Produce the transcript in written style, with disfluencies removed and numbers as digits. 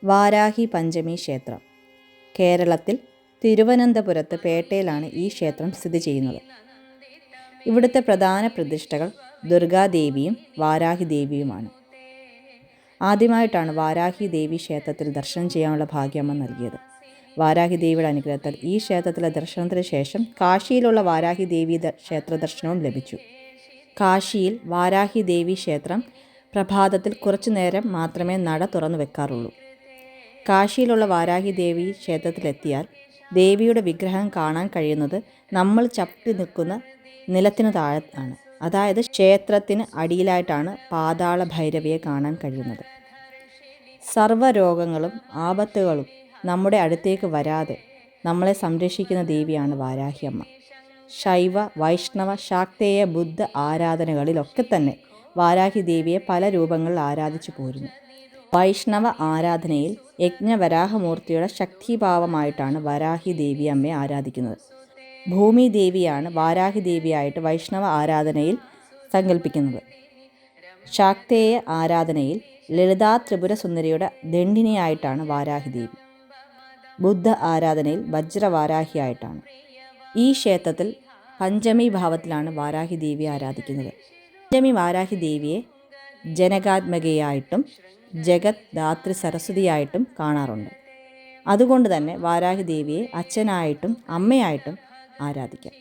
വാരാഹി പഞ്ചമി ക്ഷേത്രം കേരളത്തിൽ തിരുവനന്തപുരത്ത് പേട്ടയിലാണ് ഈ ക്ഷേത്രം സ്ഥിതി ചെയ്യുന്നത്. ഇവിടുത്തെ പ്രധാന പ്രതിഷ്ഠകൾ ദുർഗാദേവിയും വാരാഹി ദേവിയുമാണ്. ആദ്യമായിട്ടാണ് വാരാഹി ദേവി ക്ഷേത്രത്തിൽ ദർശനം ചെയ്യാനുള്ള ഭാഗ്യമ്മ നൽകിയത്. വാരാഹി ദേവിയുടെ അനുഗ്രഹത്താൽ ഈ ക്ഷേത്രത്തിലെ ദർശനത്തിന് ശേഷം കാശിയിലുള്ള വാരാഹി ദേവി ക്ഷേത്ര ദർശനവും ലഭിച്ചു. കാശിയിൽ വാരാഹി ദേവി ക്ഷേത്രം പ്രഭാതത്തിൽ കുറച്ചു നേരം മാത്രമേ നട തുറന്നു വെക്കാറുള്ളൂ. കാശിയിലുള്ള വാരാഹി ദേവി ക്ഷേത്രത്തിലെത്തിയാൽ ദേവിയുടെ വിഗ്രഹം കാണാൻ കഴിയുന്നത് നമ്മൾ ചവിട്ടി നിൽക്കുന്ന നിലത്തിന് താഴെ ആണ്. അതായത് ക്ഷേത്രത്തിന് അടിയിലായിട്ടാണ് പാതാള ഭൈരവിയെ കാണാൻ കഴിയുന്നത്. സർവ്വരോഗങ്ങളും ആപത്തുകളും നമ്മുടെ അടുത്തേക്ക് വരാതെ നമ്മളെ സംരക്ഷിക്കുന്ന ദേവിയാണ് വാരാഹി അമ്മ. ശൈവ, വൈഷ്ണവ, ശാക്തേയ, ബുദ്ധ ആരാധനകളിലൊക്കെ തന്നെ വാരാഹി ദേവിയെ പല രൂപങ്ങളിൽ ആരാധിച്ചു പോരുന്നു. വൈഷ്ണവ ആരാധനയിൽ യജ്ഞവരാഹമൂർത്തിയുടെ ശക്തിഭാവമായിട്ടാണ് വാരാഹി ദേവി അമ്മയെ ആരാധിക്കുന്നത്. ഭൂമി ദേവിയാണ് വാരാഹി ദേവിയായിട്ട് വൈഷ്ണവ ആരാധനയിൽ സങ്കല്പിക്കുന്നത്. ശാക്തേയ ആരാധനയിൽ ലളിതാ ത്രിപുര സുന്ദരിയുടെ ദണ്ഡിനിയായിട്ടാണ് വാരാഹി ദേവി. ബുദ്ധ ആരാധനയിൽ വജ്രവാരാഹിയായിട്ടാണ്. ഈ ക്ഷേത്രത്തിൽ പഞ്ചമി ഭാവത്തിലാണ് വാരാഹി ദേവിയെ ആരാധിക്കുന്നത്. പഞ്ചമി വാരാഹി ദേവിയെ ജനകാത്മകയായിട്ടും ജഗത് ധാത്രി സരസ്വതിയായിട്ടും കാണാറുണ്ട്. അതുകൊണ്ട് തന്നെ വാരാഹി ദേവിയെ അച്ഛനായിട്ടും അമ്മയായിട്ടും ആരാധിക്കാം.